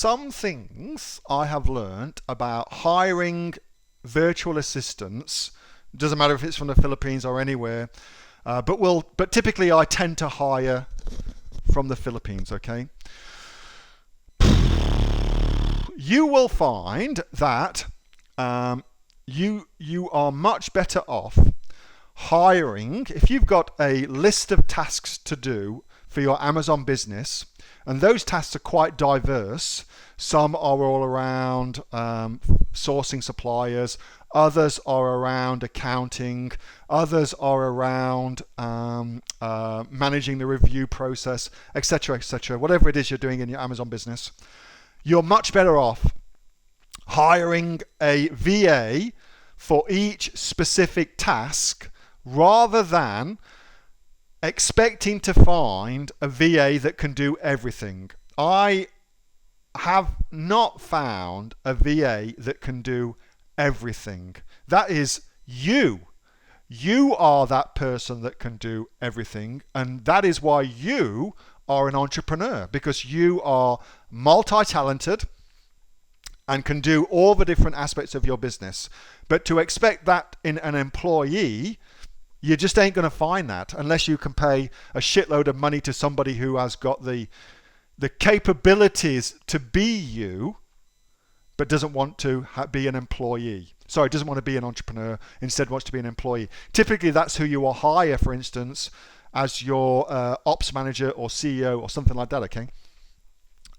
some things I have learned about hiring virtual assistants. Doesn't matter if it's from the Philippines or anywhere, but typically I tend to hire from the Philippines. Okay, you will find that you are much better off hiring if you've got a list of tasks to do for your Amazon business, and those tasks are quite diverse. Some are all around sourcing suppliers, others are around accounting, others are around managing the review process, etc., etc. Whatever it is you're doing in your Amazon business, you're much better off hiring a VA for each specific task rather than expecting to find a VA that can do everything. I have not found a VA that can do everything. That is you. You are that person that can do everything, and that is why you are an entrepreneur, because you are multi-talented and can do all the different aspects of your business. But to expect that in an employee, you just ain't going to find that unless you can pay a shitload of money to somebody who has got the capabilities to be you, but doesn't want to be an employee. Sorry, doesn't want to be an entrepreneur, instead wants to be an employee. Typically, that's who you will hire, for instance, as your ops manager or CEO or something like that, okay?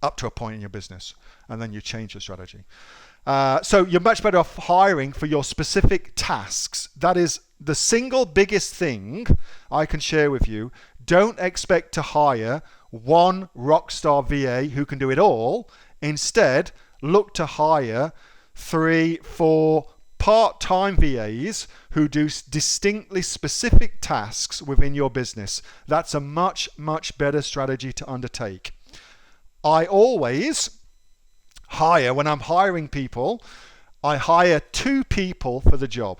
Up to a point in your business, and then you change your strategy. So you're much better off hiring for your specific tasks. That is the single biggest thing I can share with you. Don't expect to hire one rockstar VA who can do it all. Instead, look to hire 3, 4 part-time VAs who do distinctly specific tasks within your business. That's a much, much better strategy to undertake. I always hire, when I'm hiring people, I hire 2 people for the job,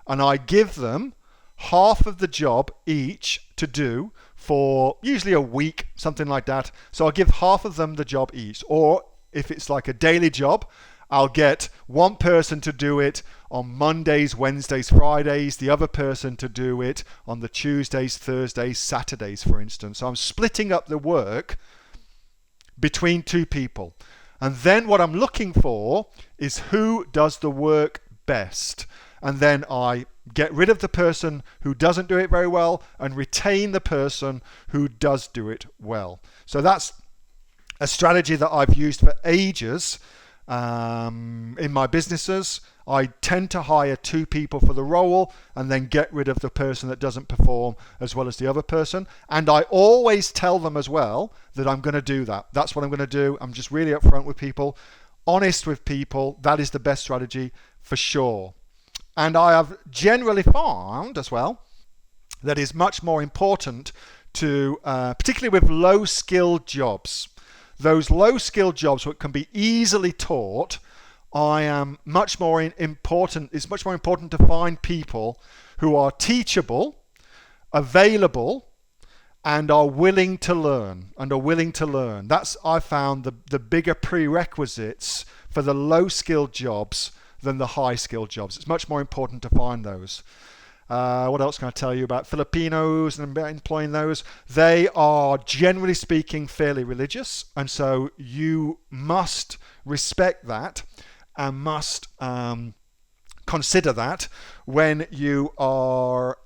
and I give them half of the job each to do for usually a week, something like that. So I'll give half of them the job each. Or if it's like a daily job, I'll get one person to do it on Mondays, Wednesdays, Fridays, the other person to do it on the Tuesdays, Thursdays, Saturdays, for instance. So I'm splitting up the work between 2 people. And then what I'm looking for is who does the work best. And then I get rid of the person who doesn't do it very well and retain the person who does do it well. So that's a strategy that I've used for ages in my businesses. I tend to hire 2 people for the role and then get rid of the person that doesn't perform as well as the other person. And I always tell them as well that I'm going to do that. That's what I'm going to do. I'm just really upfront with people, honest with people. That is the best strategy for sure. And I have generally found as well that is much more important to, particularly with low-skilled jobs. Those low-skilled jobs that can be easily taught, it's much more important to find people who are teachable, available, and are willing to learn. That's, I found, the bigger prerequisites for the low-skilled jobs than the high-skilled jobs. It's much more important to find those. What else can I tell you about Filipinos and employing those? They are, generally speaking, fairly religious, and so you must respect that and must consider that when you are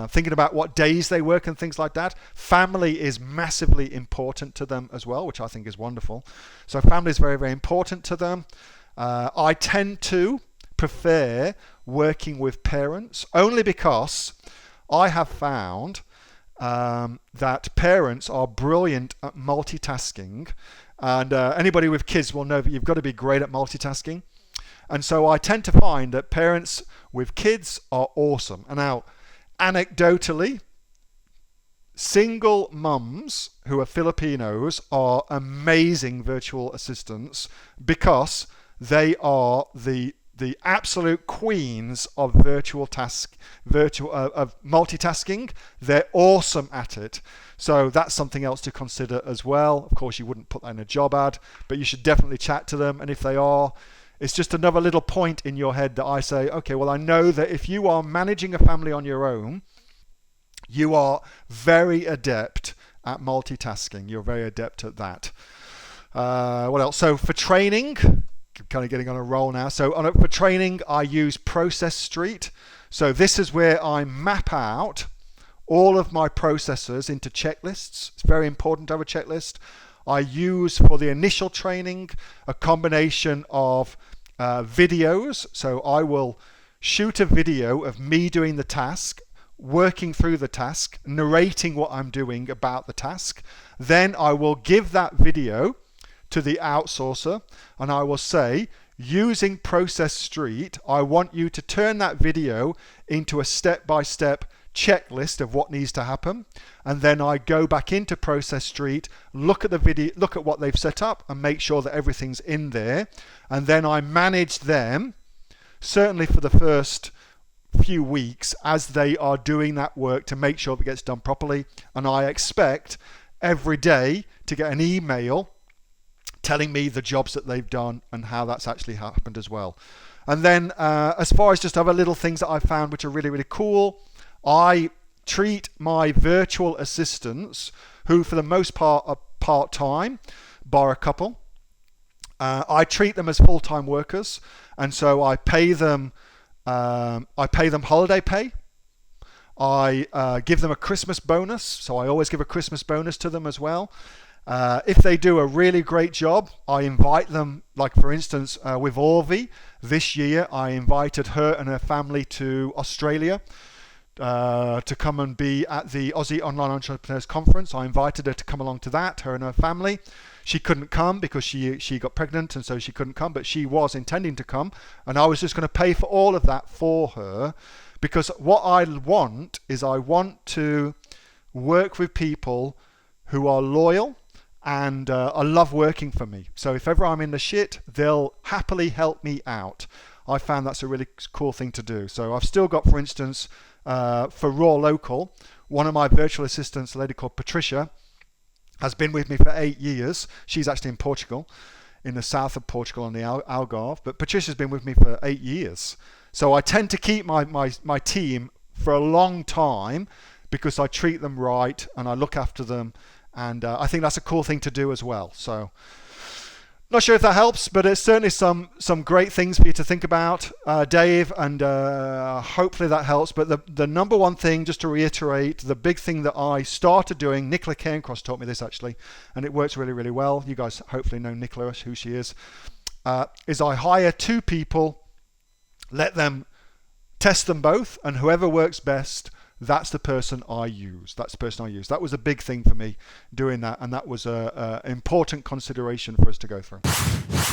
thinking about what days they work and things like that. Family is massively important to them as well, which I think is wonderful. So family is very, very important to them. I tend to prefer working with parents only because I have found that parents are brilliant at multitasking, and anybody with kids will know that you've got to be great at multitasking. And so I tend to find that parents with kids are awesome. And now, anecdotally, single mums who are Filipinos are amazing virtual assistants because they are the the absolute queens of of multitasking. They're awesome at it. So that's something else to consider as well. Of course, you wouldn't put that in a job ad, but you should definitely chat to them. And if they are, it's just another little point in your head that I say, okay, well, I know that if you are managing a family on your own, you are very adept at multitasking. You're very adept at that. What else? So for training, kind of getting on a roll now. So for training, I use Process Street. So this is where I map out all of my processes into checklists. It's very important to have a checklist. I use for the initial training a combination of videos. So I will shoot a video of me doing the task, working through the task, narrating what I'm doing about the task. Then I will give that video to the outsourcer and I will say, using Process Street, I want you to turn that video into a step-by-step checklist of what needs to happen. And then I go back into Process Street, look at the video, look at what they've set up and make sure that everything's in there. And then I manage them, certainly for the first few weeks, as they are doing that work to make sure it gets done properly. And I expect every day to get an email telling me the jobs that they've done and how that's actually happened as well. And then as far as just other little things that I've found which are really, really cool, I treat my virtual assistants, who for the most part are part-time, bar a couple, I treat them as full-time workers, and so I pay them holiday pay. I give them a Christmas bonus, so I always give a Christmas bonus to them as well. If they do a really great job, I invite them, like for instance with Orvi this year, I invited her and her family to Australia to come and be at the Aussie Online Entrepreneurs Conference. I invited her to come along to that, her and her family. She couldn't come because she got pregnant, and so she couldn't come, but she was intending to come, and I was just going to pay for all of that for her, because what I want is I want to work with people who are loyal and I love working for me. So if ever I'm in the shit, they'll happily help me out. I found that's a really cool thing to do. So I've still got, for instance, for Raw Local, one of my virtual assistants, a lady called Patricia, has been with me for 8 years. She's actually in Portugal, in the south of Portugal on the Algarve, but Patricia's been with me for 8 years. So I tend to keep my team for a long time because I treat them right and I look after them, and I think that's a cool thing to do as well. So not sure if that helps, but it's certainly some great things for you to think about, Dave, and hopefully that helps. But the number one thing, just to reiterate, the big thing that I started doing, Nicola Cairncross taught me this actually, and it works really, really well. You guys hopefully know Nicola, who she is I hire 2 people, let them test them both, and whoever works best, that's the person I use. That was a big thing for me doing that, and that was an important consideration for us to go through.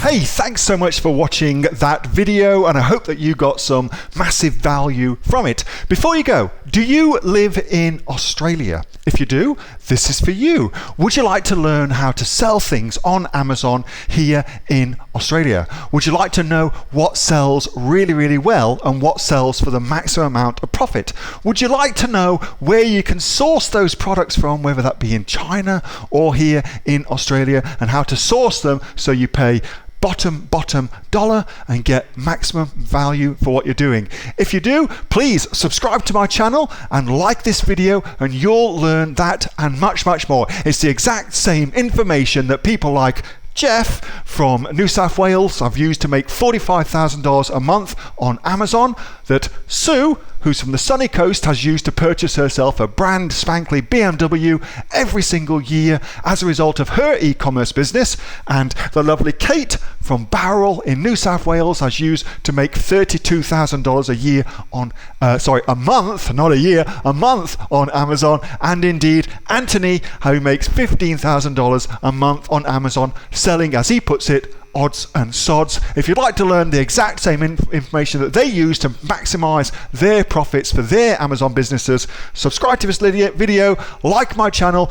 Hey, thanks so much for watching that video, and I hope that you got some massive value from it. Before you go, do you live in Australia? If you do, this is for you. Would you like to learn how to sell things on Amazon here in Australia? Would you like to know what sells really, really well and what sells for the maximum amount of profit? Would you like to know where you can source those products from, whether that be in China or here in Australia, and how to source them so you pay bottom dollar and get maximum value for what you're doing? If you do, please subscribe to my channel and like this video, and you'll learn that and much more. It's the exact same information that people like Jeff from New South Wales I've used to make $45,000 a month on Amazon, that Sue, who's from the sunny coast, has used to purchase herself a brand spankly BMW every single year as a result of her e-commerce business, and the lovely Kate from Bowral in New South Wales has used to make $32,000 a year on a month, not a year, a month on Amazon, and indeed Anthony, who makes $15,000 a month on Amazon, selling, as he puts it, odds and sods. If you'd like to learn the exact same information that they use to maximize their profits for their Amazon businesses, subscribe to this video, like my channel,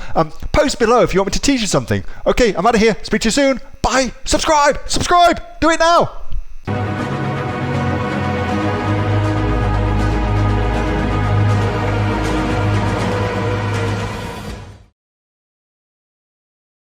post below if you want me to teach you something. Okay, I'm out of here. Speak to you soon. Bye. Subscribe. Do it now.